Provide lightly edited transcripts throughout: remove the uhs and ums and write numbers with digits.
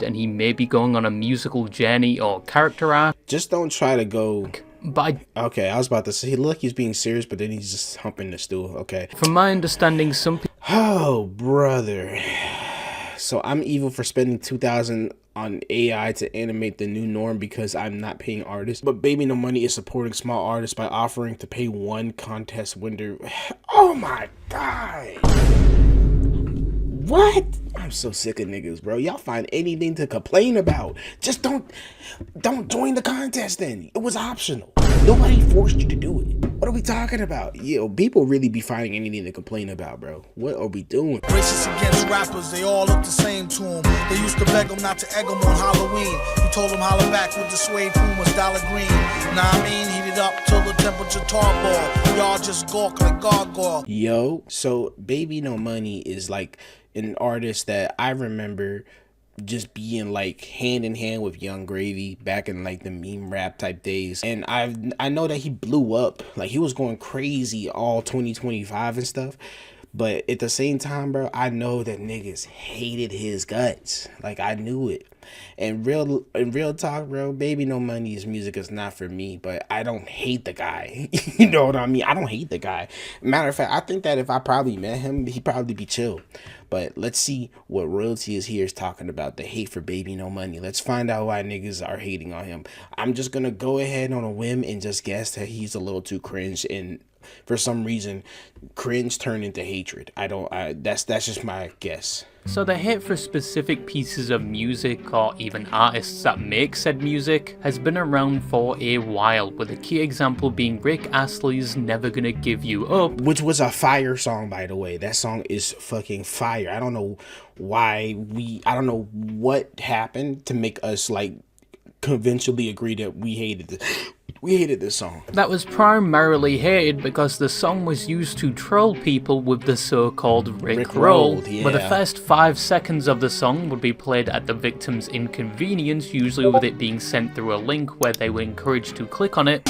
and he may be going on a musical journey or character arc. Just don't try to go... But okay, I was about to say, he look, he's being serious, but then he's just humping the stool. Okay. From my understanding, some people... Oh, brother. So I'm evil for spending $2,000 on AI to animate the new norm because I'm not paying artists. But BBNO Money is supporting small artists by offering to pay one contest winner. Oh my God. What? I'm so sick of niggas, bro. Y'all find anything to complain about. Just don't join the contest then. It was optional. Nobody forced you to do it. What are we talking about? Yo, people really be finding anything to complain about, bro. What are we doing? Racist against rappers, they all look the same to him. They used to beg him not to egg him on Halloween. He told him holler back with the suede Pumas, dollar green. Nah, I mean, heated up till the temperature tarball. Y'all just gawk like gargoyle. Yo, so BBNO Money is like an artist that I remember just being like hand in hand with Young Gravy back in like the meme rap type days. And I know that he blew up, like he was going crazy all 2025 and stuff. But at the same time, bro, I know that niggas hated his guts. Like I knew it. And real talk, bro, BBNO Money's music is not for me, but I don't hate the guy. You know what I mean? I don't hate the guy. Matter of fact, I think that if I probably met him, he'd probably be chill. But let's see what Royalty is here is talking about, the hate for BBNO Money. Let's find out why niggas are hating on him. I'm just gonna go ahead on a whim and just guess that he's a little too cringe, and for some reason cringe turned into hatred. That's just my guess. So the hate for specific pieces of music or even artists that make said music has been around for a while, with a key example being Rick Astley's Never Gonna Give You Up, which was a fire song, by the way. That song is fucking fire. I don't know why I don't know what happened to make us like conventionally agree that we hated this song. That was primarily hated because the song was used to troll people with the so-called Rick Roll, yeah. where the first 5 seconds of the song would be played at the victim's inconvenience, usually with it being sent through a link where they were encouraged to click on it,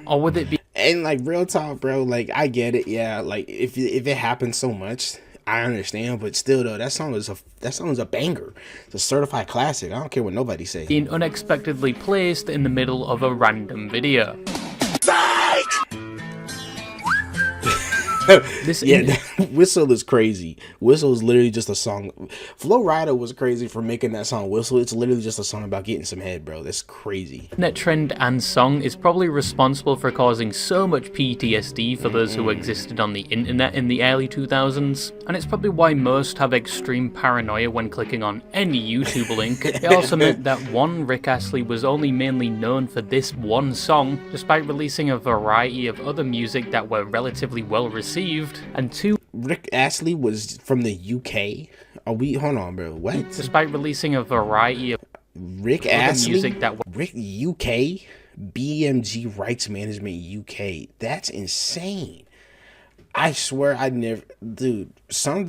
or with it be... And like real talk, bro, like I get it, yeah, like if it happens so much, I understand, but still though, that song is a banger. It's a certified classic. I don't care what nobody say. Being unexpectedly placed in the middle of a random video. Whistle is crazy. Whistle is literally just a song. Flo Rida was crazy for making that song Whistle. It's literally just a song about getting some head, bro. That's crazy. Net trend and song is probably responsible for causing so much PTSD for those who existed on the internet in the early 2000s, and it's probably why most have extreme paranoia when clicking on any YouTube link. It also meant that one, Rick Astley was only mainly known for this one song, despite releasing a variety of other music that were relatively well received. And 2, Rick Astley was from the UK. Hold on, bro. What? Despite releasing a variety of Rick Astley music that Rick UK BMG Rights Management UK. That's insane. I swear I never, dude. Some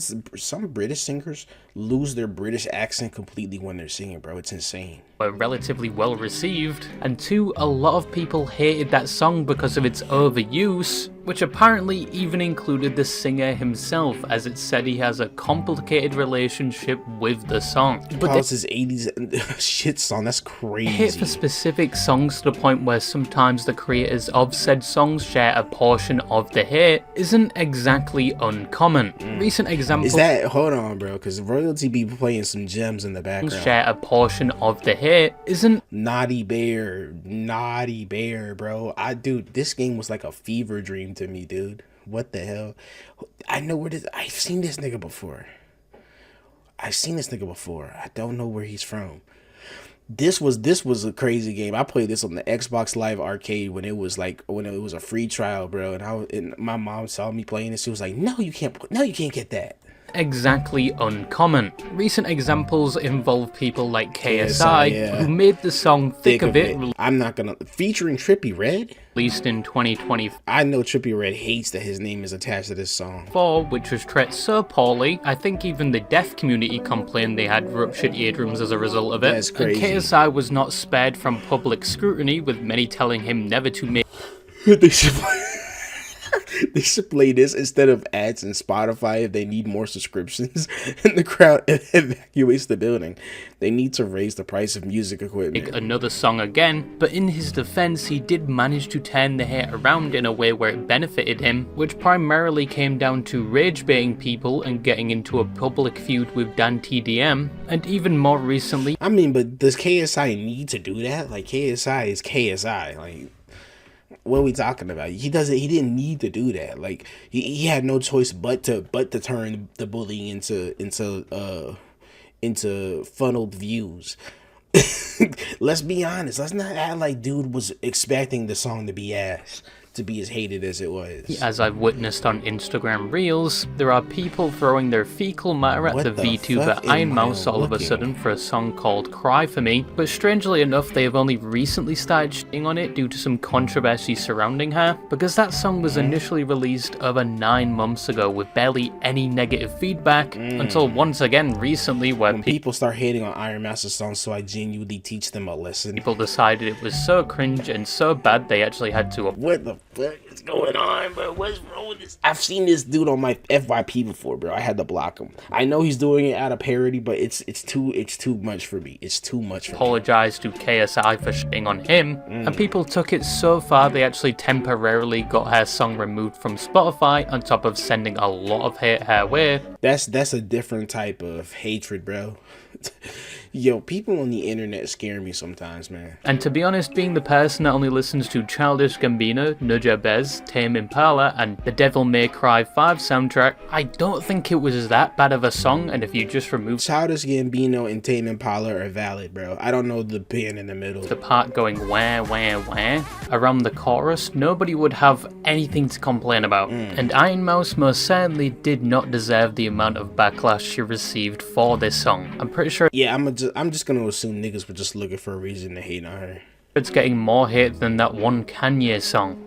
British singers lose their British accent completely when they're singing, bro. It's insane. Were relatively well received, and 2, a lot of people hated that song because of its overuse, which apparently even included the singer himself, as it said he has a complicated relationship with the song. But this is 80s shit song. That's crazy. Hate for specific songs to the point where sometimes the creators of said songs share a portion of the hate isn't exactly uncommon. Recent examples... Is that... Hold on, bro, because Royalty be playing some gems in the background. Share a portion of the hate isn't... Naughty Bear, bro. Dude, this game was like a fever dream to me, dude. What the hell? I know where this... I've seen this nigga before. I don't know where he's from. This was a crazy game. I played this on the Xbox Live Arcade when it was a free trial, bro. And my mom saw me playing it. She was like, "No, you can't get that." Exactly uncommon. Recent examples involve people like KSI, who made the song Thick of It, featuring Trippie Redd, released in 2020. I know Trippie Redd hates that his name is attached to this song. Which was treated so poorly, I think even the deaf community complained they had ruptured eardrums as a result of it. That's crazy. And KSI was not spared from public scrutiny, with many telling him never to make They should play this instead of ads in Spotify if they need more subscriptions and the crowd evacuates the building. They need to raise the price of music equipment. Another song again, but in his defense, he did manage to turn the hate around in a way where it benefited him, which primarily came down to rage baiting people and getting into a public feud with Dan TDM, and even more recently. I mean, but does KSI need to do that? Like, KSI is KSI. Like, what are we talking about? He didn't need to do that. Like, he had no choice but to turn the bullying into funneled views. Let's be honest. Let's not act like dude was expecting the song to be ass, to be as hated as it was. As I've witnessed on Instagram Reels, there are people throwing their fecal matter at the VTuber Iron Mouse all of a sudden for a song called Cry For Me, but strangely enough they have only recently started shitting on it due to some controversy surrounding her, because that song was initially released over 9 months ago with barely any negative feedback, until once again recently when people start hating on Iron Mouse's songs, so I genuinely teach them a lesson. People decided it was so cringe and so bad they actually had to... What the fuck is going on, bro? What's wrong with this? I've seen this dude on my FYP before, bro. I had to block him. I know he's doing it out of parody, but it's too much for me. It's too much for me. Apologized to KSI for shitting on him, and people took it so far they actually temporarily got her song removed from Spotify, on top of sending a lot of hate her way. That's a different type of hatred, bro. Yo, people on the internet scare me sometimes, man. And to be honest, being the person that only listens to Childish Gambino, Nuja Bez, Tame Impala, and the Devil May Cry 5 soundtrack, I don't think it was that bad of a song, and if you just remove Childish Gambino and Tame Impala are valid, bro. I don't know the band in the middle. The part going wah, wah, wah around the chorus, nobody would have anything to complain about. And Iron Mouse most certainly did not deserve the amount of backlash she received for this song. I'm pretty sure... Yeah, I'm just gonna assume niggas were just looking for a reason to hate on her. It's getting more hate than that one Kanye song.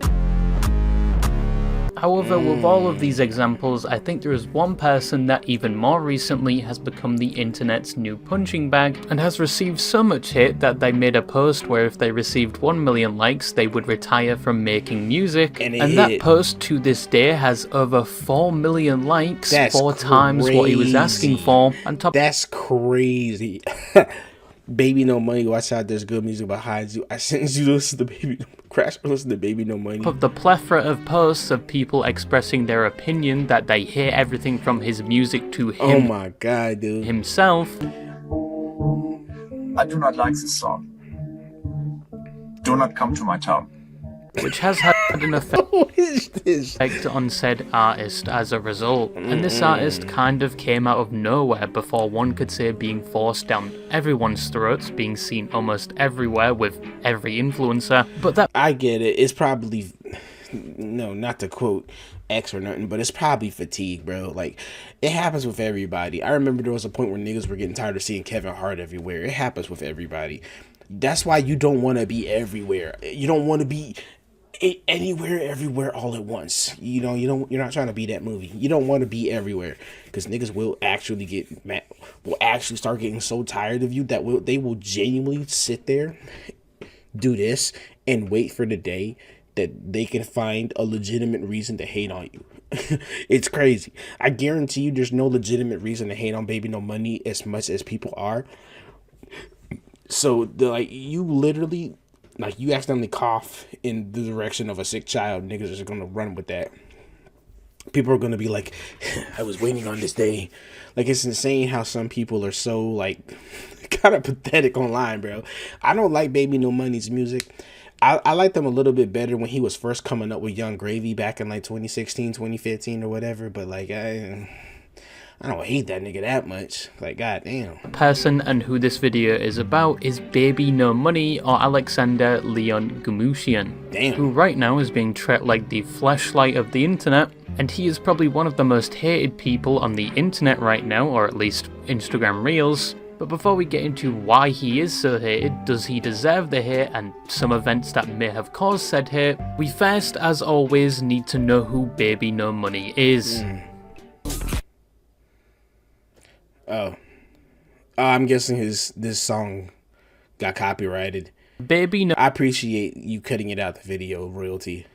However, with all of these examples, I think there is one person that even more recently has become the internet's new punching bag and has received so much hate that they made a post where if they received 1 million likes, they would retire from making music. And that post to this day has over 4 million likes, That's 4 times what he was asking for. On top, that's crazy. Baby No Money, watch out, there's good music behind you. I sent you to listen to listen to Baby No Money. Of the plethora of posts of people expressing their opinion that they hear everything from his music to him. Oh my god, dude. Himself. I do not like this song. Do not come to my town. Which has had an effect on said artist as a result. And this artist kind of came out of nowhere before one could say being forced down everyone's throats, being seen almost everywhere with every influencer. But that... I get it. It's probably... No, not to quote X or nothing, but it's probably fatigue, bro. Like, it happens with everybody. I remember there was a point where niggas were getting tired of seeing Kevin Hart everywhere. It happens with everybody. That's why you don't want to be everywhere. You don't want to be... anywhere, everywhere, all at once. You know, you're not trying to be that movie. You don't want to be everywhere, because niggas will actually get mad, will actually start getting so tired of you that they will genuinely sit there, do this, and wait for the day that they can find a legitimate reason to hate on you. It's crazy. I guarantee you there's no legitimate reason to hate on Baby No Money as much as people are. So, you literally... Like, you accidentally cough in the direction of a sick child, niggas are just gonna run with that. People are gonna be like, I was waiting on this day. Like, it's insane how some people are so, like, kind of pathetic online, bro. I don't like Baby No Money's music. I liked him a little bit better when he was first coming up with Young Gravy back in, like, 2016, 2015 or whatever. But, like, I don't hate that nigga that much. Like, goddamn. The person and who this video is about is Baby No Money, or Alexander Leon Gumutian. Damn. Who right now is being treated like the fleshlight of the internet, and he is probably one of the most hated people on the internet right now, or at least Instagram Reels. But before we get into why he is so hated, does he deserve the hate, and some events that may have caused said hate, we first, as always, need to know who Baby No Money is. Oh, I'm guessing this song got copyrighted. Baby No... I appreciate you cutting it out the video, royalty.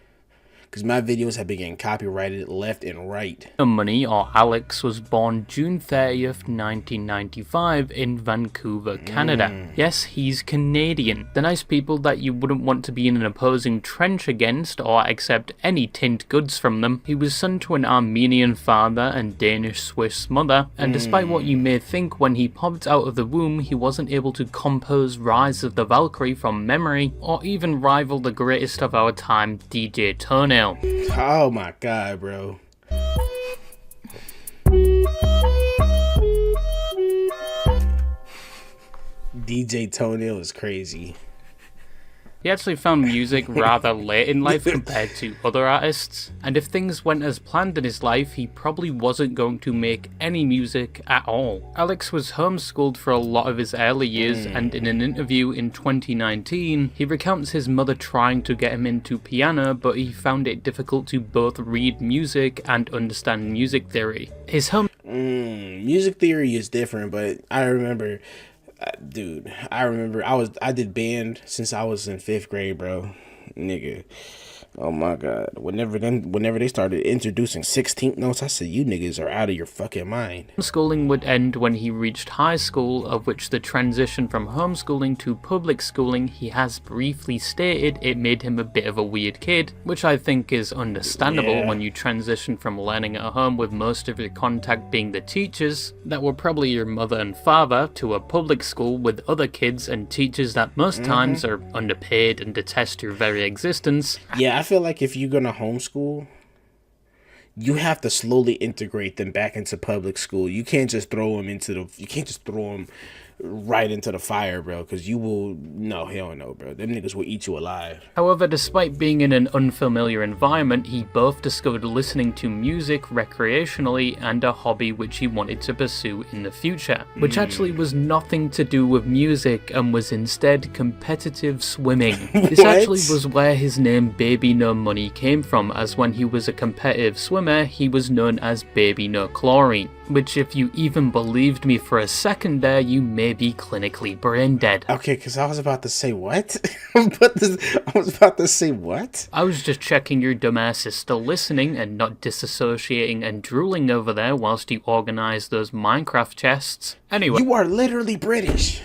because my videos have been getting copyrighted left and right. Money, or Alex, was born June 30th, 1995 in Vancouver, Canada. Yes, he's Canadian. The nice people that you wouldn't want to be in an opposing trench against or accept any tinned goods from them. He was son to an Armenian father and Danish-Swiss mother, and despite what you may think, when he popped out of the womb, he wasn't able to compose Rise of the Valkyrie from memory, or even rival the greatest of our time, DJ Toenail. Oh my god, bro. DJ Toenail is crazy. He actually found music rather late in life compared to other artists, and if things went as planned in his life, he probably wasn't going to make any music at all. Alex was homeschooled for a lot of his early years, and in an interview in 2019, he recounts his mother trying to get him into piano, but he found it difficult to both read music and understand music theory. His home Music theory is different, but I remember... dude, I remember I did band since I was in 5th grade, bro. Nigga. Oh my god. Whenever they started introducing 16th notes, I said, you niggas are out of your fucking mind. Schooling would end when he reached high school, of which the transition from homeschooling to public schooling, he has briefly stated it made him a bit of a weird kid, which I think is understandable when you transition from learning at home with most of your contact being the teachers that were probably your mother and father, to a public school with other kids and teachers that most times are underpaid and detest your very existence. Yeah, I feel like if you're gonna homeschool, you have to slowly integrate them back into public school. You can't just throw them right into the fire, bro, because you will... No, hell no, bro. Them niggas will eat you alive. However, despite being in an unfamiliar environment, he both discovered listening to music recreationally and a hobby which he wanted to pursue in the future, which actually was nothing to do with music and was instead competitive swimming. This actually was where his name Baby No Money came from, as when he was a competitive swimmer, he was known as Baby No Chlorine, which if you even believed me for a second there, you may be clinically brain dead. Okay, because I was about to say what? I was about to say what? I was just checking your dumbass is still listening and not disassociating and drooling over there whilst you organize those Minecraft chests. Anyway. You are literally British.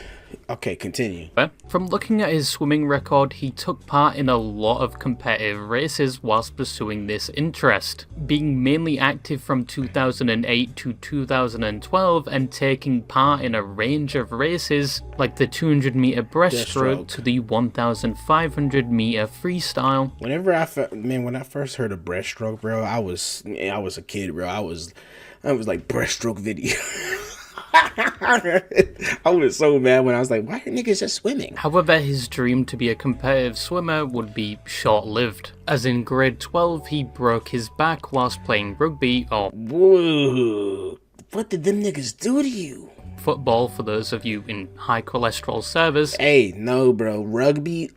Okay, continue. From looking at his swimming record, he took part in a lot of competitive races whilst pursuing this interest, being mainly active from 2008 to 2012 and taking part in a range of races like the 200 meter breaststroke to the 1,500 meter freestyle. When I first heard of breaststroke, bro, I was a kid, bro. I was like, breaststroke video. I was so mad when I was like, why are niggas just swimming? However, his dream to be a competitive swimmer would be short-lived, as in grade 12 he broke his back whilst playing rugby, or whoa, what did them niggas do to you? Football, for those of you in high cholesterol servers. Hey, no, bro. Rugby,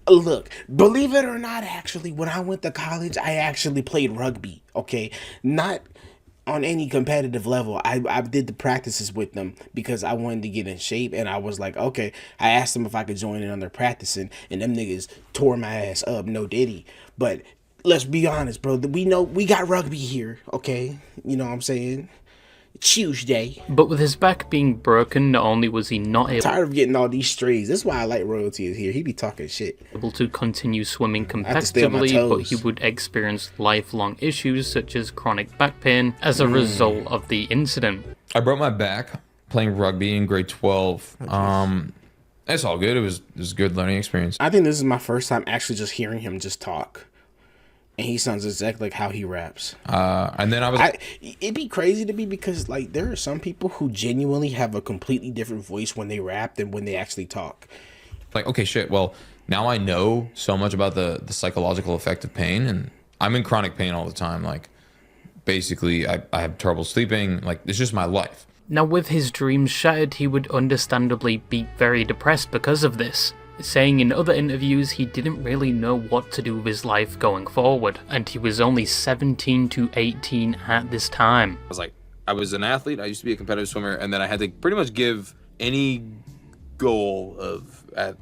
look, believe it or not, actually, when I went to college, I actually played rugby, okay? Not on any competitive level. I did the practices with them because I wanted to get in shape, and I was like, okay. I asked them if I could join in on their practicing, and them niggas tore my ass up, no diddy. But let's be honest, bro. We know we got rugby here, okay? You know what I'm saying? Tuesday. But with his back being broken, not only was he not able... Tired of getting all these strays. That's why I like Royalty is here. He be talking shit. ...able to continue swimming competitively, but he would experience lifelong issues such as chronic back pain as a result of the incident. I broke my back playing rugby in grade 12. It's all good. It was a good learning experience. I think this is my first time actually just hearing him just talk. And he sounds exactly like how he raps. And then it'd be crazy to me because, like, there are some people who genuinely have a completely different voice when they rap than when they actually talk. Like, okay, shit. Well, now I know so much about the psychological effect of pain, and I'm in chronic pain all the time. Like, basically, I have trouble sleeping. Like, it's just my life. Now, with his dreams shattered, he would understandably be very depressed because of this, saying in other interviews he didn't really know what to do with his life going forward, and he was only 17 to 18 at this time. I was an athlete, I used to be a competitive swimmer, and then I had to pretty much give any goal of at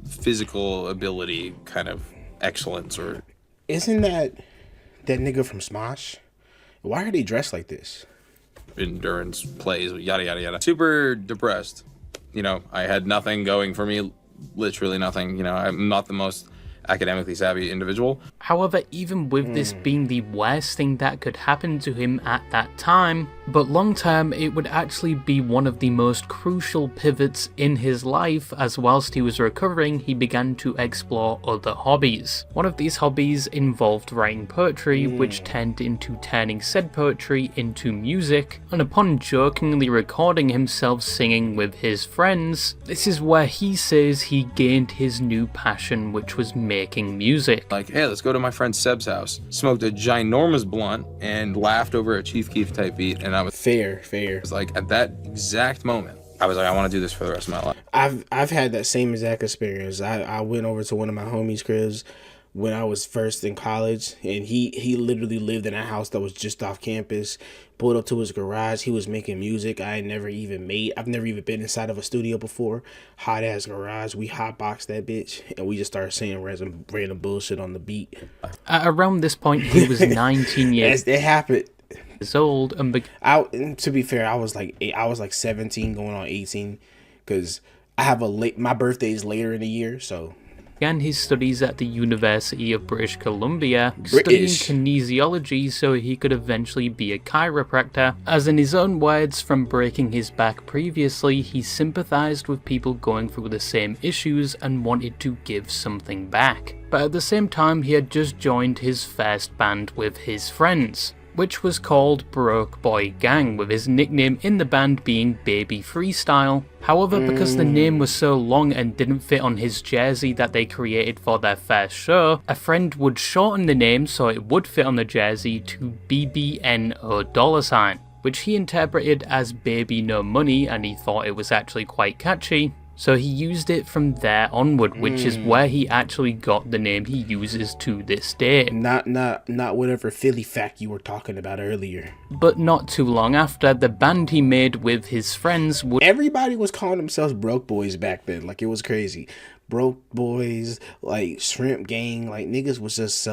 physical ability kind of excellence or Isn't that nigga from Smosh? Why are they dressed like this? Endurance plays, yada yada yada. Super depressed. You know, I had nothing going for me, literally nothing. You know, I'm not the most academically savvy individual. However, even with this being the worst thing that could happen to him at that time, but long term it would actually be one of the most crucial pivots in his life, as whilst he was recovering he began to explore other hobbies. One of these hobbies involved writing poetry, which turned into turning said poetry into music, and upon jokingly recording himself singing with his friends, this is where he says he gained his new passion, which was making music. Like, hey, let's go to my friend Seb's house. Smoked a ginormous blunt and laughed over a Chief Keef type beat, and I was Fair. like, at that exact moment, I was like, I want to do this for the rest of my life. I've had that same exact experience. I went over to one of my homies' cribs when I was first in college, and he literally lived in a house that was just off campus. Pulled up to his garage. He was making music. I've never even been inside of a studio before. Hot ass garage. We hotboxed that bitch, and we just started saying random bullshit on the beat. At around this point he was 19 years It happened. old and To be fair, I was like 17 going on 18, because my birthday is later in the year, so. began his studies at the University of British Columbia, studying kinesiology so he could eventually be a chiropractor, as in his own words, from breaking his back previously, he sympathized with people going through the same issues and wanted to give something back. But at the same time, he had just joined his first band with his friends, which was called Broke Boy Gang, with his nickname in the band being Baby Freestyle. However, because the name was so long and didn't fit on his jersey that they created for their first show, a friend would shorten the name so it would fit on the jersey to BBNO $, which he interpreted as Baby No Money, and he thought it was actually quite catchy. So he used it from there onward, which is where he actually got the name he uses to this day. Not whatever Philly fact you were talking about earlier. But not too long after, the band he made with his friends would... Everybody was calling themselves broke boys back then. Like, it was crazy. Broke boys, like shrimp gang, like niggas was just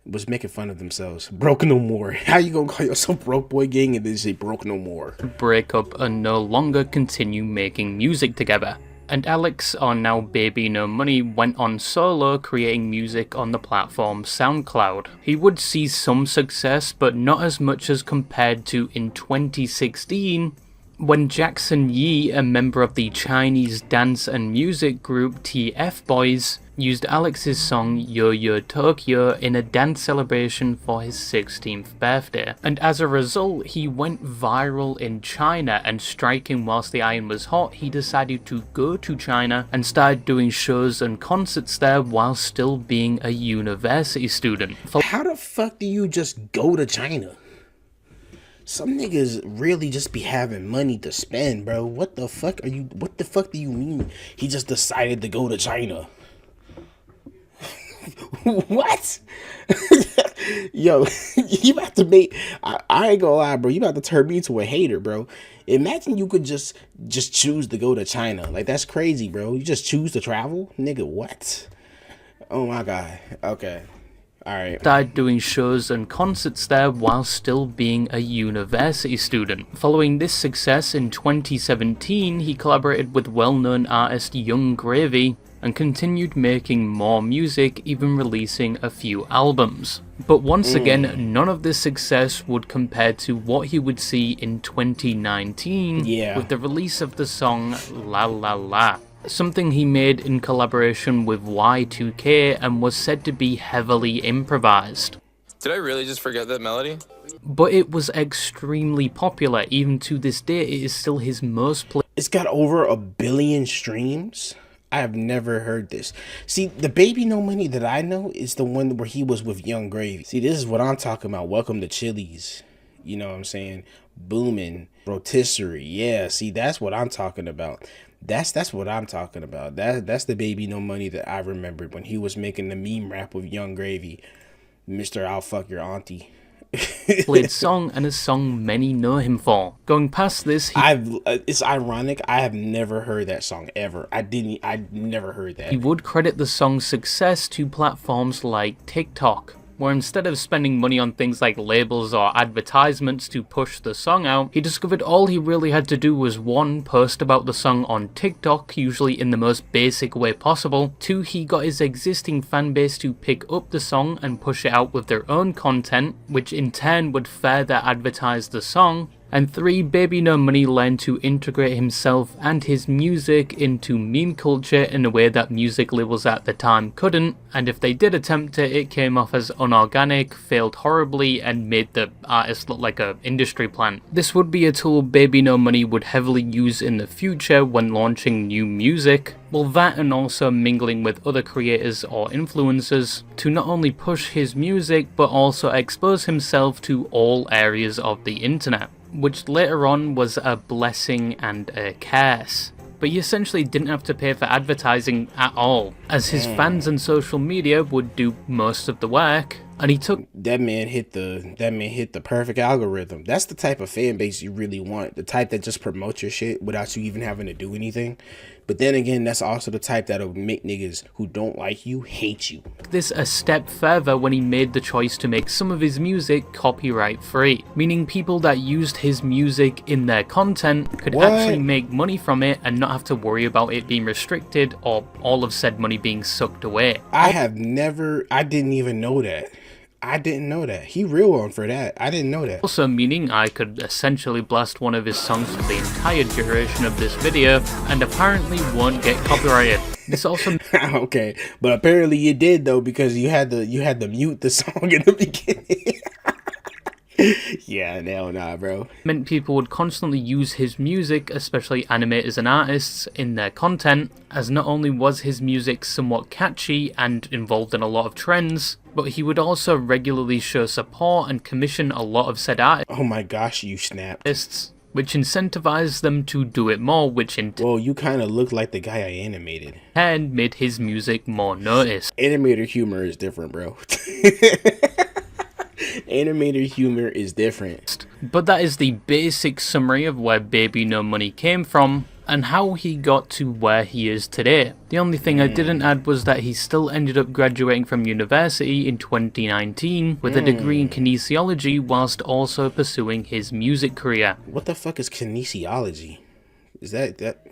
was making fun of themselves. Broke no more. How you gonna call yourself broke boy gang and then say broke no more? break up and no longer continue making music together. And Alex, or now Baby No Money, went on solo creating music on the platform SoundCloud. He would see some success, but not as much as compared to in 2016, when Jackson Yi, a member of the Chinese dance and music group TF Boys, used Alex's song Yo Yo Tokyo in a dance celebration for his 16th birthday. And as a result, he went viral in China, and striking whilst the iron was hot, he decided to go to China and started doing shows and concerts there while still being a university student. How the fuck do you just go to China? Some niggas really just be having money to spend, bro. What the fuck do you mean he just decided to go to China? What? Yo, you about to make... I ain't gonna lie, bro. You about to turn me into a hater, bro. Imagine you could just choose to go to China. Like, that's crazy, bro. You just choose to travel? Nigga, what? Oh my god. Okay. Alright. Started doing shows and concerts there while still being a university student. Following this success in 2017, he collaborated with well-known artist Young Gravy and continued making more music, even releasing a few albums. But once again, none of this success would compare to what he would see in 2019 with the release of the song La La La, something he made in collaboration with Y2K and was said to be heavily improvised. Did I really just forget that melody? But it was extremely popular. Even to this day, it is still his most played. It's got over 1 billion streams. I have never heard this. See, the Baby No Money that I know is the one where he was with Young Gravy. See, this is what I'm talking about. Welcome to Chili's. You know what I'm saying? Booming. Rotisserie. Yeah, see, that's what I'm talking about. That's what I'm talking about. That's the Baby No Money that I remembered when he was making the meme rap with Young Gravy. Mr. I'll fuck your auntie. played song and a song many know him for. Going past this, it's ironic. I have never heard that song ever. I never heard that. he would credit the song's success to platforms like TikTok, where instead of spending money on things like labels or advertisements to push the song out, he discovered all he really had to do was 1. Post about the song on TikTok, usually in the most basic way possible, 2. He got his existing fanbase to pick up the song and push it out with their own content, which in turn would further advertise the song, and 3. Baby No Money learned to integrate himself and his music into meme culture in a way that music labels at the time couldn't, and if they did attempt it, it came off as unorganic, failed horribly, and made the artist look like a industry plant. This would be a tool Baby No Money would heavily use in the future when launching new music. Well, that and also mingling with other creators or influencers to not only push his music but also expose himself to all areas of the internet, which later on was a blessing and a curse. But he essentially didn't have to pay for advertising at all, as his fans and social media would do most of the work, and he took that man hit the perfect algorithm. That's the type of fan base you really want, the type that just promotes your shit without you even having to do anything. But then again, that's also the type that'll make niggas who don't like you hate you. this a step further when he made the choice to make some of his music copyright free, meaning people that used his music in their content could actually make money from it and not have to worry about it being restricted or all of said money being sucked away. I didn't even know that. I didn't know that. He real on for that. I didn't know that. Also meaning I could essentially blast one of his songs for the entire duration of this video and apparently won't get copyrighted. This also okay, but apparently you did though, because you had to mute the song in the beginning. Yeah, no, nah, bro. meant people would constantly use his music, especially animators and artists, in their content, as not only was his music somewhat catchy and involved in a lot of trends, but he would also regularly show support and commission a lot of said Oh my gosh, you snapped. artists, which incentivized them to do it more, which in Well, you kind of look like the guy I animated. turn made his music more noticed. Animator humor is different, bro. Animator humor is different. But that is the basic summary of where Baby No Money came from and how he got to where he is today. The only thing I didn't add was that he still ended up graduating from university in 2019 with a degree in kinesiology whilst also pursuing his music career. What the fuck is kinesiology? Is that?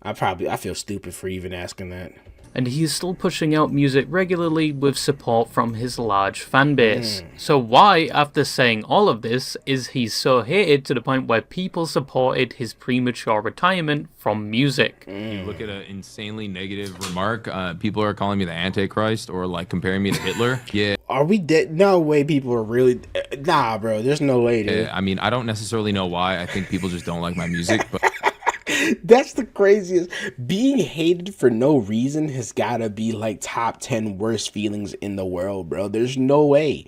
I feel stupid for even asking that. And he is still pushing out music regularly with support from his large fan base. So why, after saying all of this, is he so hated to the point where people supported his premature retirement from music? You look at an insanely negative remark, people are calling me the Antichrist or like comparing me to Hitler. Yeah. Are we dead? No way people are really... Nah, bro, there's no way, dude. I mean, I don't necessarily know why. I think people just don't like my music, but... That's the craziest. Being hated for no reason has gotta be like top 10 worst feelings in the world, bro. There's no way.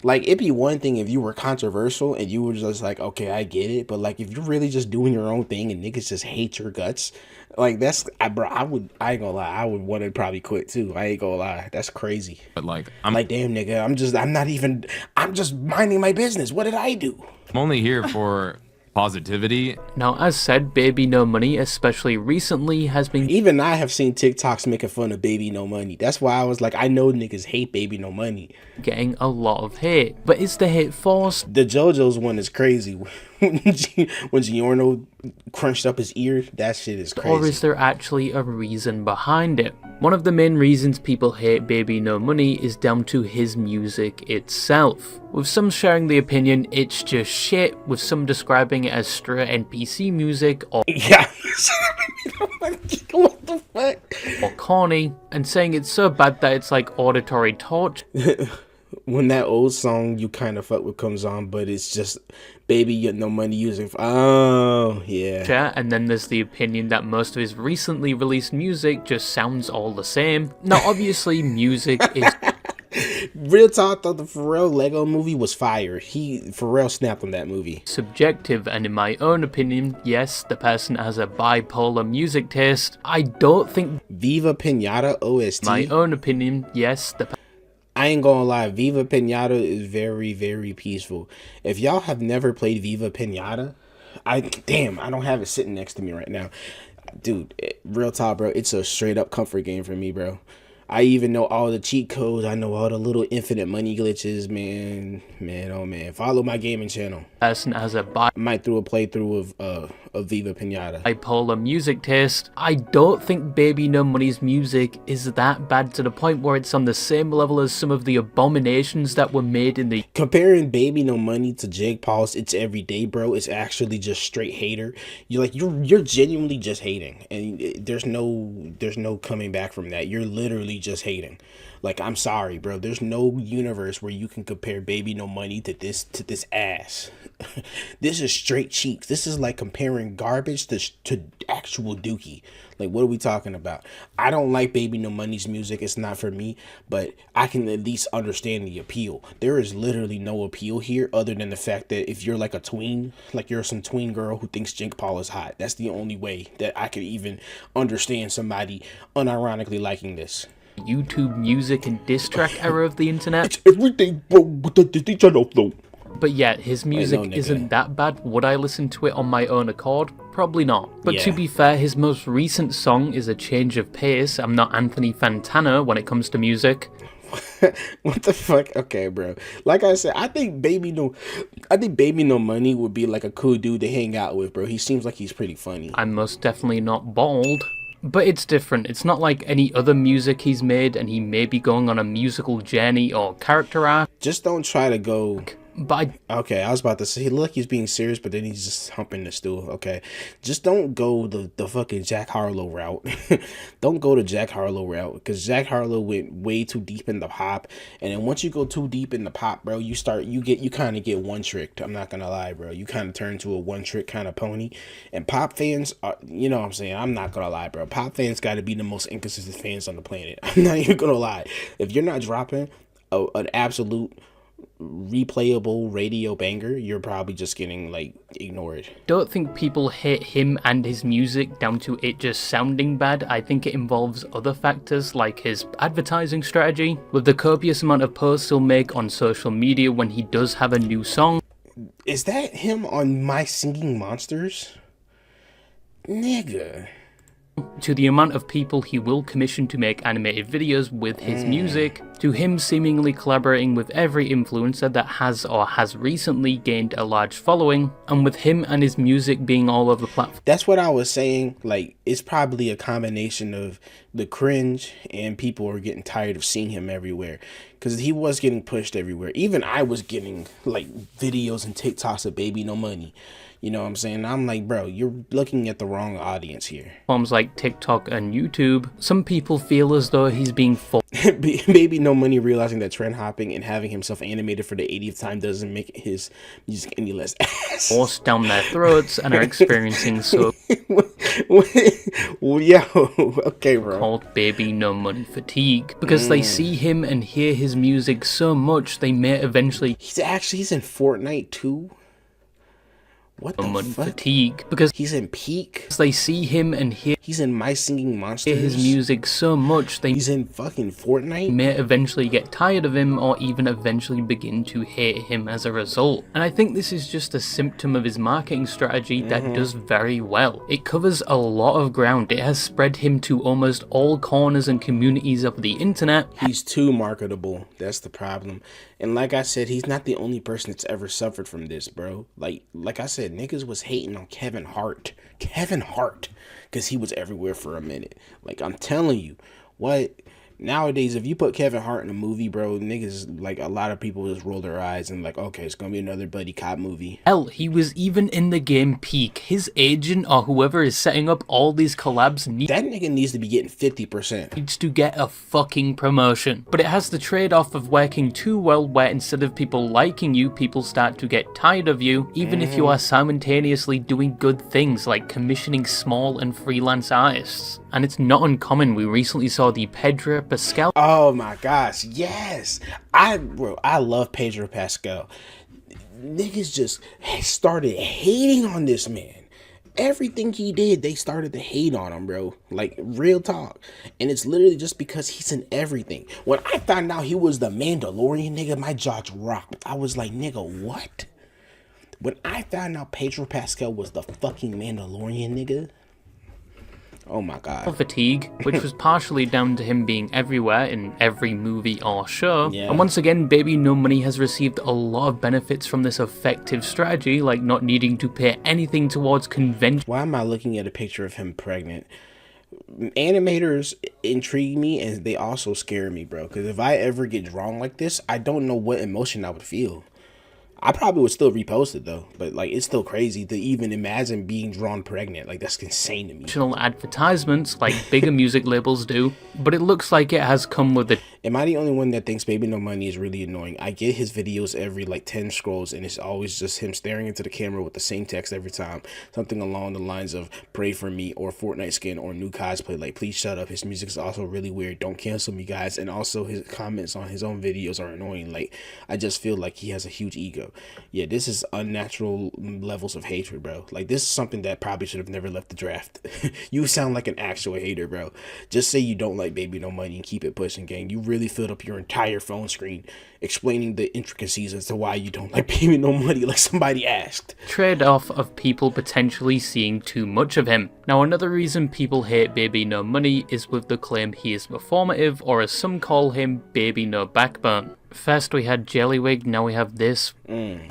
Like, it'd be one thing if you were controversial and you were just like, okay, I get it. But like, if you're really just doing your own thing and niggas just hate your guts, like I ain't gonna lie, I would want to probably quit too. I ain't gonna lie. That's crazy. But like, I'm like, damn nigga, I'm just minding my business. What did I do? I'm only here for positivity. Now, as said, Baby No Money, especially recently, has been Even I have seen TikToks making fun of Baby No Money. That's why I was like, I know niggas hate Baby No Money. getting a lot of hate. But is the hate forced? The JoJo's one is crazy. When Giorno crunched up his ear, that shit is crazy. Or is there actually a reason behind it? One of the main reasons people hate Baby No Money is down to his music itself, with some sharing the opinion it's just shit, with some describing it as straight NPC music or Yeah. What the fuck? or corny, and saying it's so bad that it's like auditory torture. When that old song you kind of fuck with comes on, but it's just Baby You No Money using. Oh yeah. And then there's the opinion that most of his recently released music just sounds all the same. Now obviously music is Real talk though, the Pharrell Lego movie was fire. Pharrell snapped on that movie. subjective, and in my own opinion, yes, the person has a bipolar music taste. I don't think Viva Pinata OST. my own opinion, yes, the I ain't gonna lie, Viva Pinata is very, very peaceful. If y'all have never played Viva Pinata, I don't have it sitting next to me right now. Dude, real talk, bro, it's a straight up comfort game for me, bro. I even know all the cheat codes. I know all the little infinite money glitches, man. Man, oh man. Follow my gaming channel. Person as a I might do a playthrough of Viva Pinata. bipolar music taste, I don't think Baby No Money's music is that bad to the point where it's on the same level as some of the abominations that were made in the... Comparing Baby No Money to Jake Paul's It's Everyday, bro, it's actually just straight hater. You're genuinely just hating, and there's no coming back from that. You're literally just hating. Like, I'm sorry, bro. There's no universe where you can compare Baby No Money to this ass. This is straight cheeks. This is like comparing garbage to actual dookie. Like, what are we talking about? I don't like Baby No Money's music. It's not for me, but I can at least understand the appeal. There is literally no appeal here other than the fact that if you're like a tween, like you're some tween girl who thinks Jake Paul is hot, that's the only way that I could even understand somebody unironically liking this. YouTube music and diss track era of the internet. Everything, bro, with the Disney Channel, though. But yeah, his music isn't that bad. Would I listen to it on my own accord? Probably not. But to be fair, his most recent song is a change of pace. I'm not Anthony Fantana when it comes to music. What the fuck? Okay, bro. Like I said, I think Baby No Money would be like a cool dude to hang out with, bro. He seems like he's pretty funny. I'm most definitely not bald. But it's different. It's not like any other music he's made and he may be going on a musical journey or character arc. Just don't try to go... But okay, I was about to say, he look like he's being serious, but then he's just humping the stool. Okay, just don't go the fucking Jack Harlow route. Don't go to Jack Harlow route, because Jack Harlow went way too deep in the pop, and then once you go too deep in the pop, bro, you kind of get one tricked. I'm not gonna lie, bro. You kind of turn to a one trick kind of pony, and pop fans are, you know what I'm saying? I'm not gonna lie, bro. Pop fans got to be the most inconsistent fans on the planet. I'm not even gonna lie. If you're not dropping an absolute replayable radio banger, you're probably just getting like ignored. Don't think people hate him and his music down to it just sounding bad. I think it involves other factors like his advertising strategy, with the copious amount of posts he'll make on social media when he does have a new song. Is that him on My Singing Monsters? Nigga. To the amount of people he will commission to make animated videos with his music, to him seemingly collaborating with every influencer that has or has recently gained a large following, and with him and his music being all over the platform. That's what I was saying. Like, it's probably a combination of the cringe and people are getting tired of seeing him everywhere, because he was getting pushed everywhere. Even I was getting like videos and TikToks of Baby No Money. You know what I'm saying? I'm like, bro, you're looking at the wrong audience here. Forms like TikTok and YouTube, some people feel as though he's being forced. Baby No Money realizing that trend hopping and having himself animated for the 80th time doesn't make his music any less ass. Forced down their throats and are experiencing so okay, bro. called Baby No Money fatigue, because they see him and hear his music so much they may eventually He's in Fortnite too. What the money fuck? fatigue, because He's in Peak. they see him and hear He's in My Singing Monsters. his music so much they He's in fucking Fortnite. may eventually get tired of him or even eventually begin to hate him as a result. And I think this is just a symptom of his marketing strategy that does very well. It covers a lot of ground. It has spread him to almost all corners and communities of the internet. He's too marketable. That's the problem. And like I said, he's not the only person that's ever suffered from this, bro. Like I said, niggas was hating on Kevin Hart, because he was everywhere for a minute. Like, I'm telling you, what nowadays, if you put Kevin Hart in a movie, bro, niggas, like, a lot of people just roll their eyes and like, okay, it's gonna be another buddy cop movie. Hell, he was even in the game Peak. His agent or whoever is setting up all these collabs That nigga needs to be getting 50%. needs to get a fucking promotion. But it has the trade-off of working too well, where instead of people liking you, people start to get tired of you, even if you are simultaneously doing good things like commissioning small and freelance artists. And it's not uncommon. We recently saw the Pedro Pascal Oh my gosh, yes. I love Pedro Pascal. Niggas just started hating on this man. everything he did, they started to hate on him, bro. Like, real talk. And it's literally just because he's in everything. When I found out he was the Mandalorian, nigga, my jaw dropped. I was like, nigga, what? When I found out Pedro Pascal was the fucking Mandalorian, nigga, oh my god. Fatigue, which was partially down to him being everywhere in every movie or show. Yeah. And once again, Baby No Money has received a lot of benefits from this effective strategy, like not needing to pay anything towards convention. Why am I looking at a picture of him pregnant? Animators intrigue me, and they also scare me, bro. Because if I ever get drawn like this, I don't know what emotion I would feel. I probably would still repost it though, but like it's still crazy to even imagine being drawn pregnant. Like that's insane to me. Advertisements like bigger music labels do, but it looks like it has come with a. Am I the only one that thinks Baby No Money is really annoying? I get his videos every like 10 scrolls, and it's always just him staring into the camera with the same text every time. Something along the lines of "Pray for me" or "Fortnite skin" or "New cosplay." Like, please shut up. His music is also really weird. Don't cancel me, guys. And also his comments on his own videos are annoying. Like, I just feel like he has a huge ego. Yeah, this is unnatural levels of hatred, bro. Like, this is something that probably should have never left the draft. You sound like an actual hater, bro. Just say you don't like Baby No Money and keep it pushing, gang. You really filled up your entire phone screen explaining the intricacies as to why you don't like Baby No Money, like somebody asked. Trade-off of people potentially seeing too much of him. Now, another reason people hate Baby No Money is with the claim he is performative, or as some call him, Baby No Backbone. First we had Jellywig, now we have this.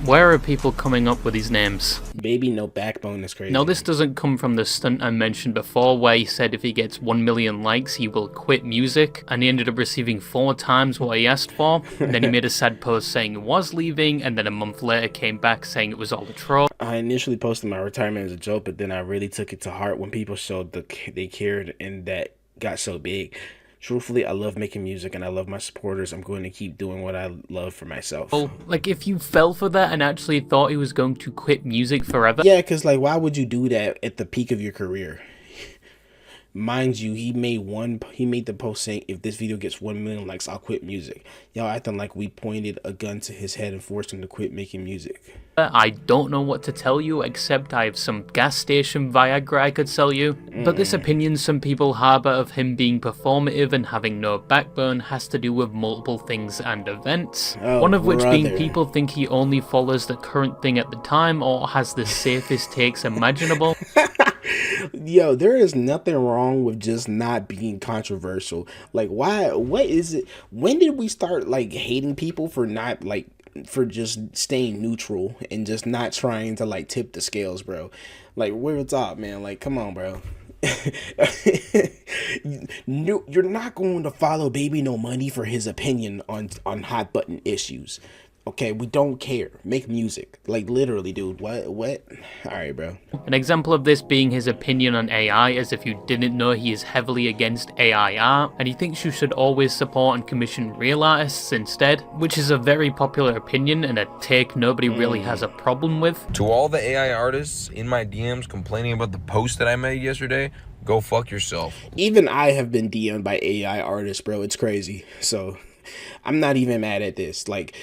Where are people coming up with these names? Baby No Backbone is crazy. Now this doesn't come from the stunt I mentioned before, where he said if he gets 1 million likes he will quit music, and he ended up receiving 4 times what he asked for, and then he made a sad post saying he was leaving, and then a month later came back saying it was all a troll. I initially posted my retirement as a joke, but then I really took it to heart when people showed they cared, and that got so big. Truthfully, I love making music and I love my supporters. I'm going to keep doing what I love for myself. Oh, like if you fell for that and actually thought he was going to quit music forever? Yeah, because like, why would you do that at the peak of your career? Mind you, he made the post saying, if this video gets 1 million likes, I'll quit music. Y'all acting like we pointed a gun to his head and forced him to quit making music. I don't know what to tell you, except I have some gas station Viagra I could sell you. But this opinion some people harbour of him being performative and having no backbone has to do with multiple things and events. One of which being people think he only follows the current thing at the time or has the safest takes imaginable. Yo, there is nothing wrong with just not being controversial. Like, why? What is it? When did we start like hating people for not like for just staying neutral and just not trying to like tip the scales, bro? Like, what's up, man? Like, come on, bro. You're not going to follow Baby No Money for his opinion on hot button issues. Okay, we don't care. Make music. Like, literally, dude. What? Alright, bro. An example of this being his opinion on AI, as if you didn't know he is heavily against AI art, and he thinks you should always support and commission real artists instead, which is a very popular opinion and a take nobody really has a problem with. To all the AI artists in my DMs complaining about the post that I made yesterday, go fuck yourself. Even I have been DM'd by AI artists, bro. It's crazy. So I'm not even mad at this. Like,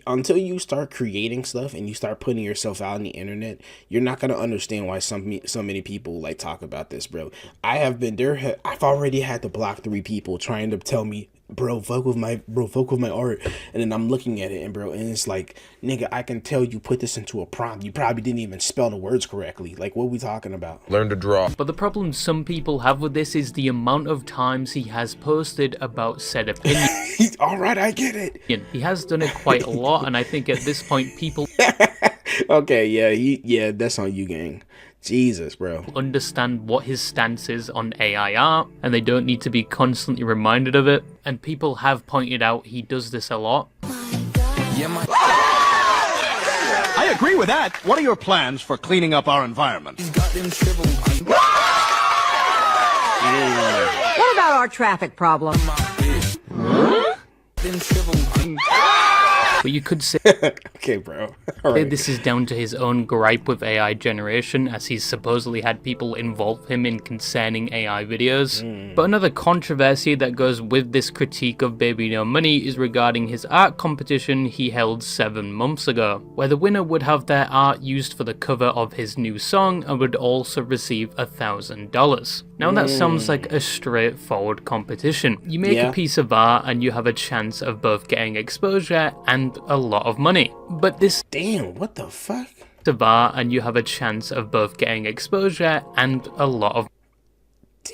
until you start creating stuff and you start putting yourself out on the internet, you're not gonna understand why so many people like talk about this, bro. I've already had to block 3 people trying to tell me, bro, fuck with my art, and then I'm looking at it and it's like, nigga, I can tell you put this into a prompt. You probably didn't even spell the words correctly. Like, what are we talking about? Learn to draw. But the problem some people have with this is the amount of times he has posted about said opinion. All right, I get it. He has done it quite a lot, and I think at this point people okay, yeah, that's on you, gang. Jesus, bro. Understand what his stance is on AI art, and they don't need to be constantly reminded of it. And people have pointed out he does this a lot. I agree with that. What are your plans for cleaning up our environment? What about our traffic problem? But you could say Okay, bro. All right. this is down to his own gripe with AI generation, as he's supposedly had people involve him in concerning AI videos. But another controversy that goes with this critique of Baby No Money is regarding his art competition he held 7 months ago, where the winner would have their art used for the cover of his new song and would also receive $1,000. Now that sounds like a straightforward competition. You make a piece of art and you have a chance of both getting exposure and a lot of money. But this Damn, what the fuck? of art and you have a chance of both getting exposure and a lot of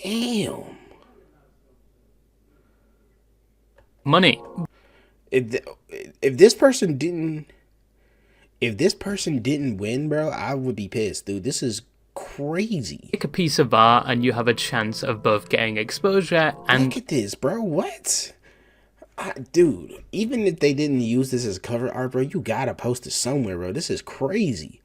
Damn. money. If this person didn't win, bro, I would be pissed, dude. This is crazy. Make a piece of art and you have a chance of both getting exposure and Look at this, bro. What? Dude, even if they didn't use this as cover art, bro, you gotta post it somewhere, bro. This is crazy.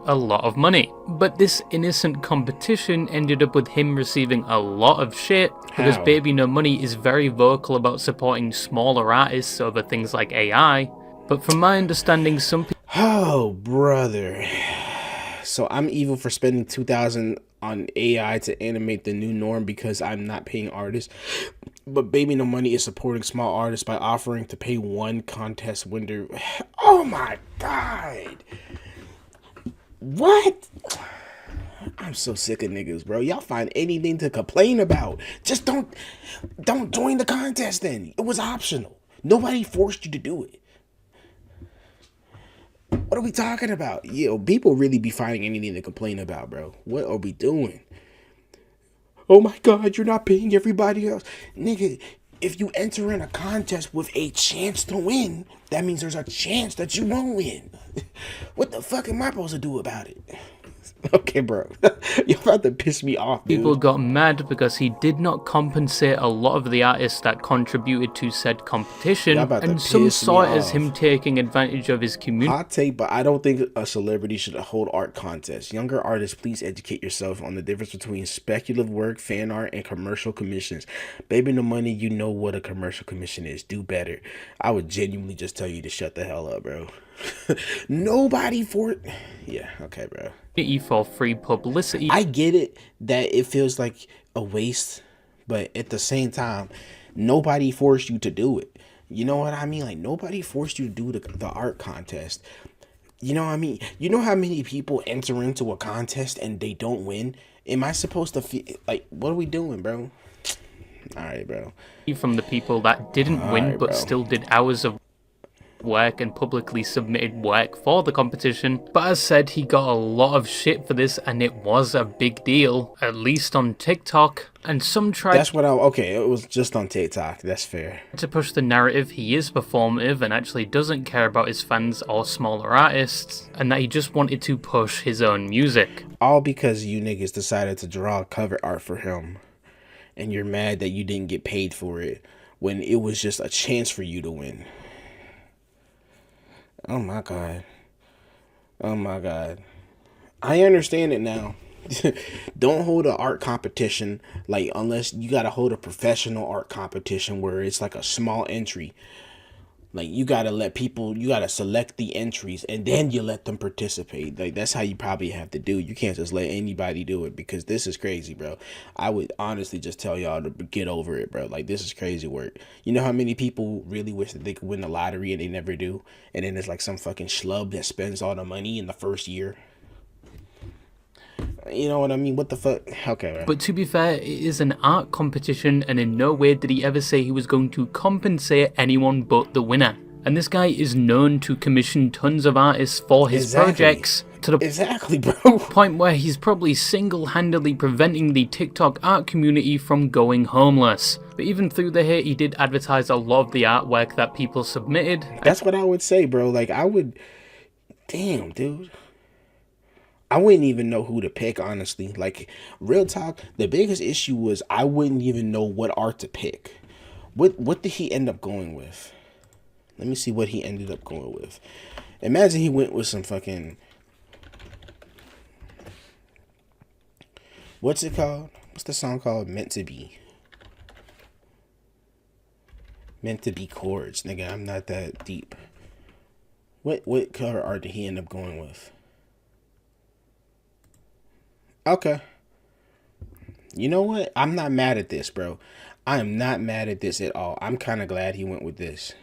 a lot of money. But this innocent competition ended up with him receiving a lot of shit because How? Baby No Money is very vocal about supporting smaller artists over things like AI. But from my understanding, some people Oh, brother. So I'm evil for spending $2,000 on AI to animate the new norm because I'm not paying artists. But Baby No Money is supporting small artists by offering to pay one contest winner. Oh my God. What? I'm so sick of niggas, bro. Y'all find anything to complain about. Just don't join the contest then. It was optional. Nobody forced you to do it. What are we talking about? Yo, people really be finding anything to complain about, bro. What are we doing? Oh my God, you're not paying everybody else. Nigga, if you enter in a contest with a chance to win, that means there's a chance that you won't win. What the fuck am I supposed to do about it? Okay, bro. You're about to piss me off, dude. People got mad because he did not compensate a lot of the artists that contributed to said competition, Y'all about to and some piss saw me it as off. him taking advantage of his community. Hot take, but I don't think a celebrity should hold art contests. Younger artists, please educate yourself on the difference between speculative work, fan art, and commercial commissions. Baby No Money, you know what a commercial commission is. Do better. I would genuinely just tell you to shut the hell up, bro. Nobody for it. Yeah, okay, bro. For free publicity. I get it that it feels like a waste, but at the same time, nobody forced you to do it. You know what I mean? Like, nobody forced you to do the art contest. You know what I mean? You know how many people enter into a contest and they don't win? Am I supposed to feel like, what are we doing, bro? All right, bro. From the people that didn't win Alright, but bro. still did hours of work and publicly submitted work for the competition. But as said, he got a lot of shit for this, and it was a big deal, at least on TikTok. And some tried That's what okay, it was just on TikTok. That's fair. to push the narrative he is performative and actually doesn't care about his fans or smaller artists, and that he just wanted to push his own music. All because you niggas decided to draw cover art for him. And you're mad that you didn't get paid for it when it was just a chance for you to win. Oh my God. Oh my God. I understand it now. Don't hold an art competition, like, unless you gotta hold a professional art competition where it's like a small entry. Like, you gotta let people, you gotta select the entries and then you let them participate. Like, that's how you probably have to do it. You can't just let anybody do it, because this is crazy, bro. I would honestly just tell y'all to get over it, bro. Like, this is crazy work. You know how many people really wish that they could win the lottery and they never do? And then there's like some fucking schlub that spends all the money in the first year. You know what I mean? What the fuck? Okay, bro. But to be fair, it is an art competition, and in no way did he ever say he was going to compensate anyone but the winner. And this guy is known to commission tons of artists for his projects, to the Exactly, bro. point where he's probably single-handedly preventing the TikTok art community from going homeless. But even through the hate, he did advertise a lot of the artwork that people submitted. That's what I would say, bro. Like, I would... Damn, dude. I wouldn't even know who to pick, honestly. Like, real talk, the biggest issue was I wouldn't even know what art to pick. What did he end up going with? Let me see what he ended up going with. Imagine he went with some fucking... What's it called? What's the song called? Meant to Be. Meant to Be chords, nigga. I'm not that deep. What cover art did he end up going with? Okay. You know what? I'm not mad at this, bro. I am not mad at this at all. I'm kind of glad he went with this.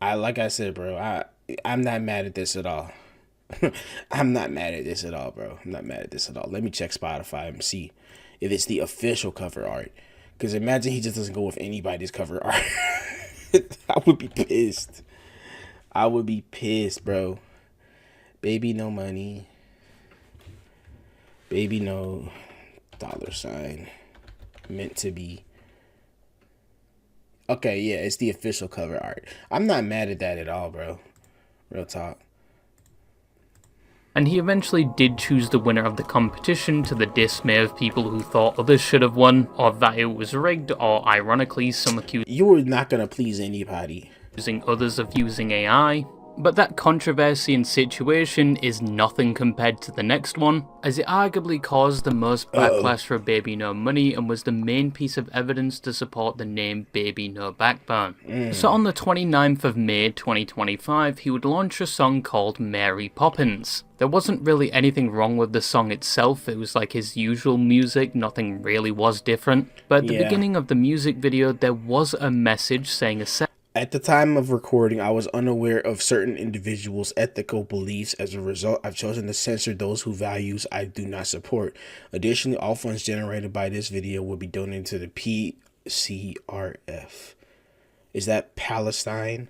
Like I said, bro, I'm not mad at this at all. I'm not mad at this at all, bro. I'm not mad at this at all. Let me check Spotify and see if it's the official cover art. Because imagine he just doesn't go with anybody's cover art. I would be pissed. Bro. Baby no money. Baby no $. Meant to be. Okay, yeah, it's the official cover art. I'm not mad at that at all, bro. Real talk. And he eventually did choose the winner of the competition, to the dismay of people who thought others should have won, or that it was rigged, or ironically some accused you were not gonna please anybody. Accusing others of using AI. But that controversy and situation is nothing compared to the next one, as it arguably caused the most backlash for Baby No Money and was the main piece of evidence to support the name Baby No Backbone. So on the 29th of May 2025, he would launch a song called Mary Poppins. There wasn't really anything wrong with the song itself, it was like his usual music, nothing really was different. But at the beginning of the music video, there was a message saying At the time of recording, I was unaware of certain individuals' ethical beliefs. As a result, I've chosen to censor those whose values I do not support. Additionally, all funds generated by this video will be donated to the PCRF. Is that Palestine?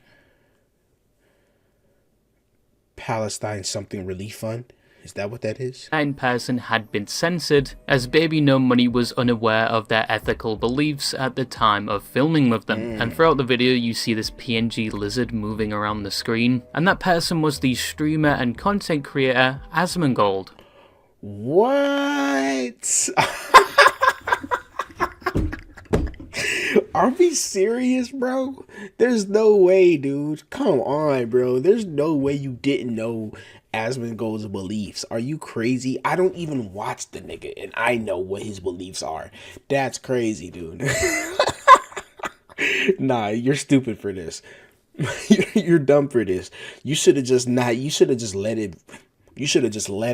Palestine something relief fund? Is that what that is? In person had been censored, as Baby No Money was unaware of their ethical beliefs at the time of filming with them. And throughout the video you see this PNG lizard moving around the screen, and that person was the streamer and content creator Asmongold. What? Are we serious, bro? There's no way, dude. Come on, bro. There's no way you didn't know Asmongold's beliefs. Are you crazy? I don't even watch the nigga, and I know what his beliefs are. That's crazy, dude. Nah, you're stupid for this. You're dumb for this. You should have just let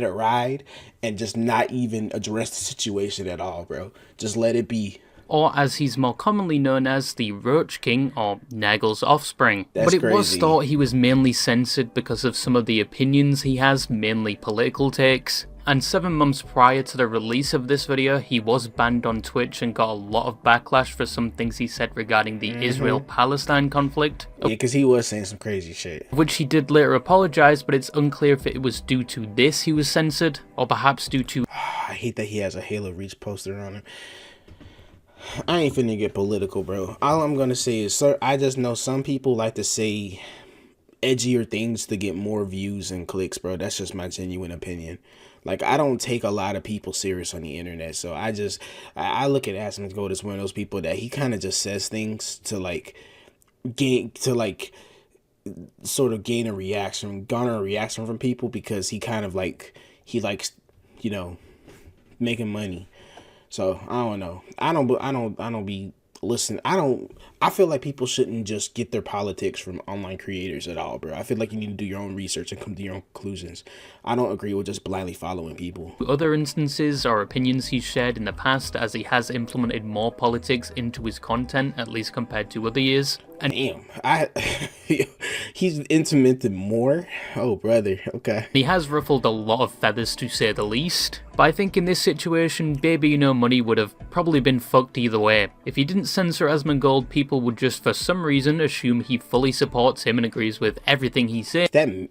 it ride and just not even address the situation at all, bro. Just let it be. Or as he's more commonly known as, the Roach King, or Nagel's offspring. That's but it was crazy. thought he was mainly censored because of some of the opinions he has, mainly political takes. And 7 months prior to the release of this video, he was banned on Twitch and got a lot of backlash for some things he said regarding the Israel-Palestine conflict. Yeah, because he was saying some crazy shit. Which he did later apologise, but it's unclear if it was due to this he was censored, or perhaps due to... I hate that he has a Halo Reach poster on him. I ain't finna get political, bro. All I'm gonna say is, sir, I just know some people like to say edgier things to get more views and clicks, bro. That's just my genuine opinion. Like, I don't take a lot of people serious on the internet, so I look at Asmongold as one of those people that he kind of just says things to sort of garner a reaction from people, because he kind of he likes, you know, making money. So I don't know. I feel like people shouldn't just get their politics from online creators at all, bro. I feel like you need to do your own research and come to your own conclusions. I don't agree with just blindly following people. Other instances or opinions he's shared in the past, as he has implemented more politics into his content, at least compared to other years. And damn, he's implemented more? Oh, brother, okay. He has ruffled a lot of feathers, to say the least. But I think in this situation, Baby No Money would have probably been fucked either way. If he didn't censor Asmongold, people would just for some reason assume he fully supports him and agrees with everything he says. And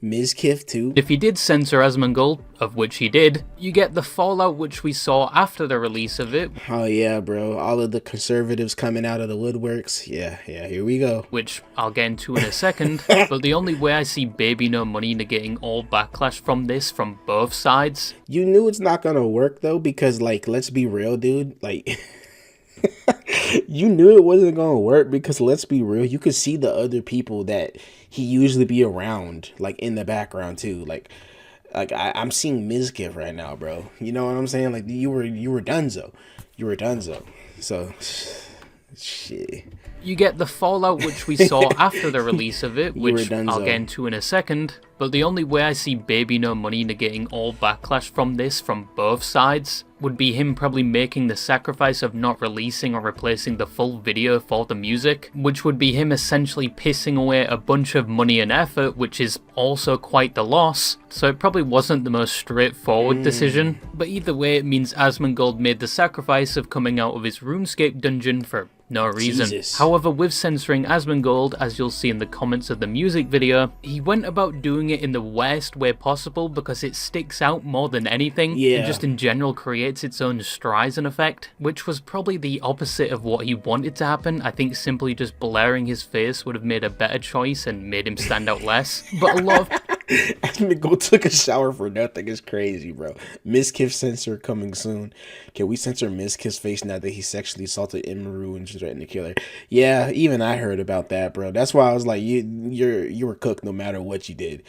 Mizkif too. If he did censor Asmongold, of which he did, you get the fallout which we saw after the release of it. Oh yeah, bro. All of the conservatives coming out of the woodworks. Yeah, here we go. Which I'll get into in a second. But the only way I see Baby No Money negating all backlash from this, from both sides. You knew it's not gonna work though, because let's be real, dude. You knew it wasn't gonna work, because let's be real, you could see the other people that he usually be around, in the background too. I'm seeing Mizkif right now, bro. You know what I'm saying? You were Dunzo. So Shit. You get the fallout which we saw after the release of it, You were which I'll donezo. get into in a second, but the only way I see Baby No Money negating all backlash from this from both sides would be him probably making the sacrifice of not releasing or replacing the full video for the music, which would be him essentially pissing away a bunch of money and effort, which is also quite the loss, so it probably wasn't the most straightforward decision, but either way it means Asmongold made the sacrifice of coming out of his RuneScape dungeon for no reason. Jesus. However, with censoring Asmongold, as you'll see in the comments of the music video, he went about doing it in the worst way possible because it sticks out more than anything, Yeah. and just in general creates its own Streisand effect, which was probably the opposite of what he wanted to happen. I think simply just blurring his face would have made a better choice and made him stand out less, but a lot of Asmongold took a shower for nothing. It's crazy, bro. Miss Kiff censor coming soon. Can we censor Miss Kiff's face now that he sexually assaulted Imru and threatened to kill her? Yeah, even I heard about that, bro. That's why I was like, you were cooked no matter what you did.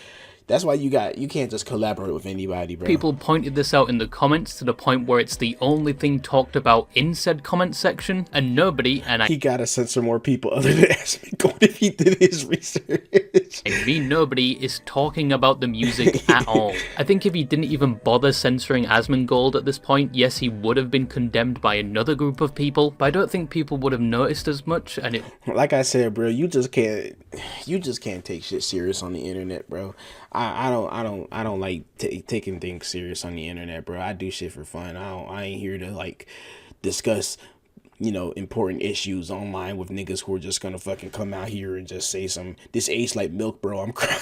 That's why you can't just collaborate with anybody, bro. people pointed this out in the comments to the point where it's the only thing talked about in said comment section, and nobody, and He gotta censor more people other than Asmongold if he did his research. I mean nobody is talking about the music at all. I think if he didn't even bother censoring Asmongold at this point, yes, he would have been condemned by another group of people, but I don't think people would have noticed as much, and it Like I said, bro, you just can't take shit serious on the internet, bro. I don't like taking things serious on the internet, bro. I do shit for fun. I ain't here to like discuss, important issues online with niggas who are just gonna fucking come out here and just say this age like milk, bro. I'm crying.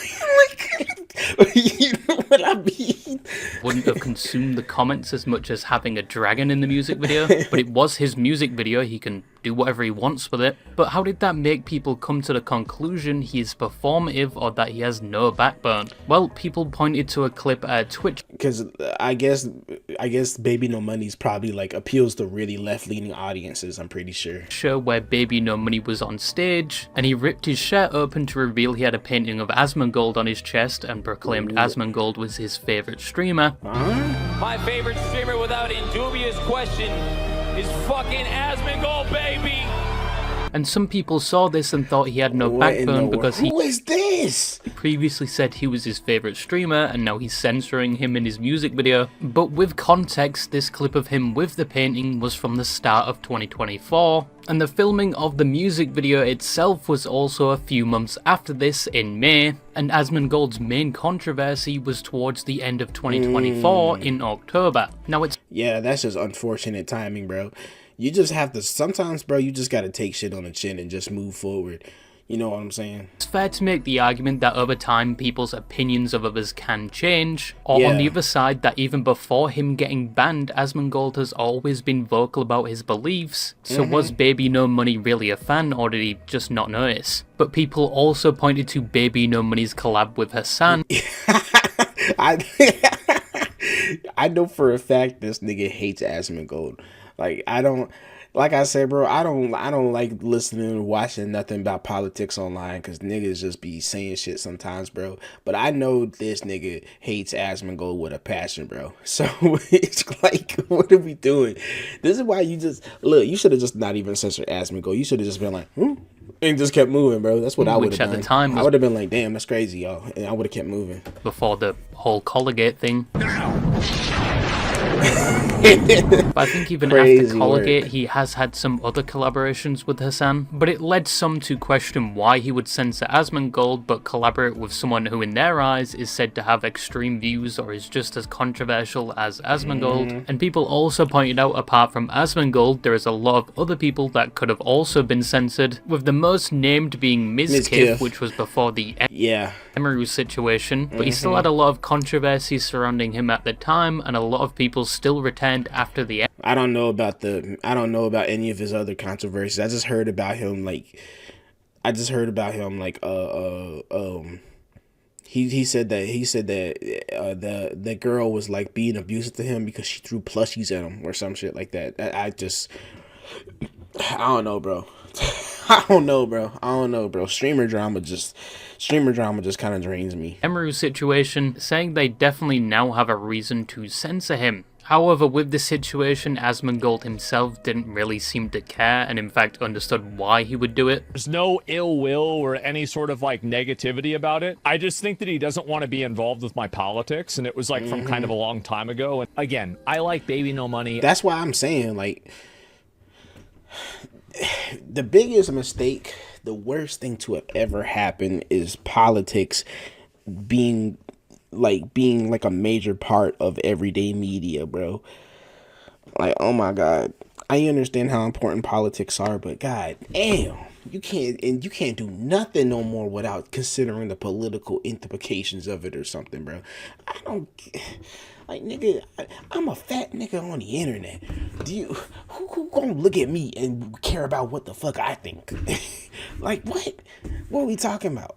Like, you know what I mean? wouldn't have consumed the comments as much as having a dragon in the music video, but it was his music video, he can do whatever he wants with it. But how did that make people come to the conclusion he is performative or that he has no backbone? Well, people pointed to a clip at Twitch Because I guess Baby No Money's probably like appeals to really left-leaning audiences, I'm pretty sure. show where Baby No Money was on stage, and he ripped his shirt open to reveal he had a painting of Asmongold on his chest and proclaimed Asmongold was his favourite streamer. My favorite streamer, without a dubious question, is fucking Asmongold, baby! And some people saw this and thought he had no What in the backbone world? because he Who is this? previously said he was his favourite streamer and now he's censoring him in his music video. But with context, this clip of him with the painting was from the start of 2024, and the filming of the music video itself was also a few months after this in May, and Asmongold's main controversy was towards the end of 2024 in October. Now it's Yeah, that's just unfortunate timing, bro. You just have to, sometimes, bro, you just gotta take shit on the chin and just move forward. You know what I'm saying? fair to make the argument that over time people's opinions of others can change, or on the Yeah. other side that even before him getting banned, Asmongold has always been vocal about his beliefs, so was Baby No Money really a fan or did he just not notice? But people also pointed to Baby No Money's collab with Hassan, I I know for a fact this nigga hates Asmongold. Like like I said, bro, I don't like listening and watching nothing about politics online because niggas just be saying shit sometimes, bro. But I know this nigga hates Asmongold with a passion, bro. So it's like, what are we doing? This is why you should have just not even censored Asmongold. You should have just been like, and just kept moving, bro. That's what I would which have at done. the time I was would have been like, damn, that's crazy, y'all. And I would have kept moving. before the whole Colligate thing. But I think even after Crazy Colligate, work. he has had some other collaborations with Hassan, but it led some to question why he would censor Asmongold but collaborate with someone who in their eyes is said to have extreme views or is just as controversial as Asmongold. And people also pointed out apart from Asmongold, there is a lot of other people that could have also been censored, with the most named being Ms. Kiff, Kiff. which was before the Yeah. Emeru situation, but he still had a lot of controversy surrounding him at the time, and a lot of people still returned after the I don't know about any of his other controversies. I just heard about him he said that the girl was like being abusive to him because she threw plushies at him or some shit like that. I don't know, bro. I don't know, bro. Streamer drama just kind of drains me. Emeru situation, saying they definitely now have a reason to censor him. However, with this situation, Asmongold himself didn't really seem to care, and in fact understood why he would do it. There's no ill will or any sort of like negativity about it. I just think that he doesn't want to be involved with my politics, and it was like from kind of a long time ago. And again, I like Baby No Money. That's why I'm saying, like, the biggest mistake, the worst thing to have ever happened is politics being like a major part of everyday media, bro. Like, oh my God. I understand how important politics are, but god damn, you can't do nothing no more without considering the political implications of it or something, bro. I don't like, nigga, I'm a fat nigga on the internet. Who gonna look at me and care about what the fuck I think? Like, what are we talking about?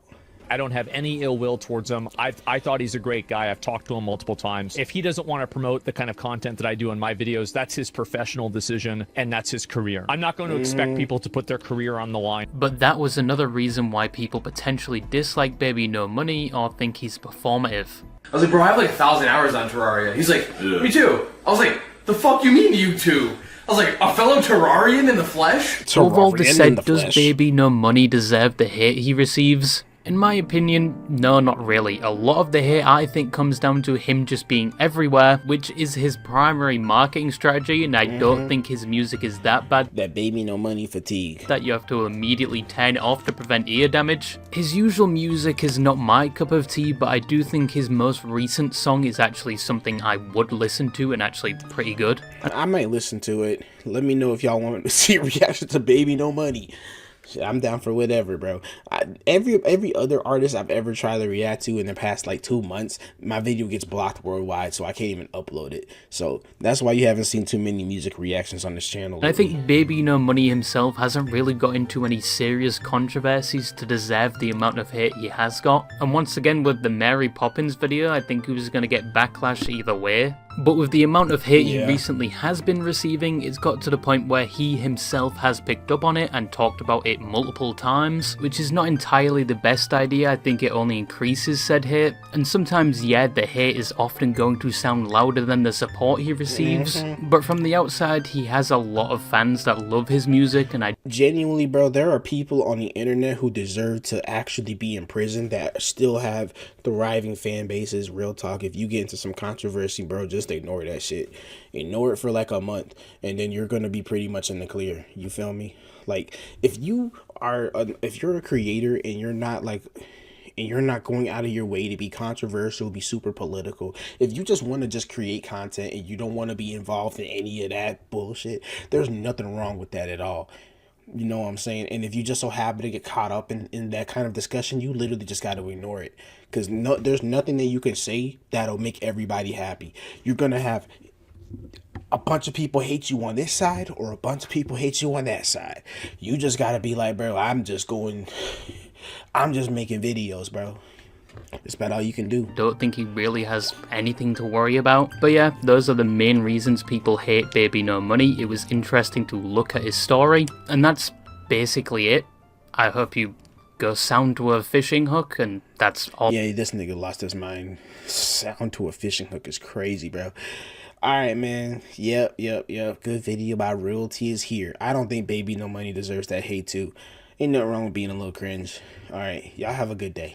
I don't have any ill will towards him. I thought he's a great guy. I've talked to him multiple times. If he doesn't want to promote the kind of content that I do in my videos, that's his professional decision and that's his career. I'm not going to expect people to put their career on the line. But that was another reason why people potentially dislike Baby No Money or think he's performative. I was like, bro, I have like 1,000 hours on Terraria. He's like, me too. I was like, the fuck you mean you two? I was like, a fellow Terrarian in the flesh? Of all this said, does Baby No Money deserve the hate he receives? In my opinion, no, not really. A lot of the hate, I think, comes down to him just being everywhere, which is his primary marketing strategy, and I don't think his music is that bad. That Baby No Money fatigue. That you have to immediately turn it off to prevent ear damage. His usual music is not my cup of tea, but I do think his most recent song is actually something I would listen to and actually pretty good. I might listen to it. Let me know if y'all want to see a reaction to Baby No Money. I'm down for whatever, bro. Every other artist I've ever tried to react to in the past like 2 months, my video gets blocked worldwide, so I can't even upload it. So that's why you haven't seen too many music reactions on this channel. I think Baby No Money himself hasn't really got into any serious controversies to deserve the amount of hate he has got. And once again, with the Mary Poppins video, I think he was going to get backlash either way. But with the amount of hate he recently has been receiving, it's got to the point where he himself has picked up on it and talked about it multiple times, which is not entirely the best idea. I think it only increases said hate. And sometimes, yeah, the hate is often going to sound louder than the support he receives. But from the outside, he has a lot of fans that love his music, and I genuinely, bro, there are people on the internet who deserve to actually be in prison that still have thriving fan bases. Real talk, if you get into some controversy, bro, just ignore that shit. Ignore it for like a month, and then you're gonna be pretty much in the clear. You feel me? Like, if you're a creator and you're not going out of your way to be controversial, be super political, if you just want to just create content and you don't want to be involved in any of that bullshit, there's nothing wrong with that at all. You know what I'm saying? And if you just so happen to get caught up in that kind of discussion, you literally just got to ignore it. Because there's nothing that you can say that'll make everybody happy. You're going to have a bunch of people hate you on this side or a bunch of people hate you on that side. You just got to be like, bro, I'm just making videos, bro. That's about all you can do. Don't think he really has anything to worry about. But yeah, those are the main reasons people hate Baby No Money. It was interesting to look at his story, and that's basically it. I hope you go sound to a fishing hook, and that's all. Yeah, this nigga lost his mind. Sound to a fishing hook is crazy, bro. Alright, man. Yep. Good video by Realty is here. I don't think Baby No Money deserves that hate too. Ain't nothing wrong with being a little cringe. Alright, y'all have a good day.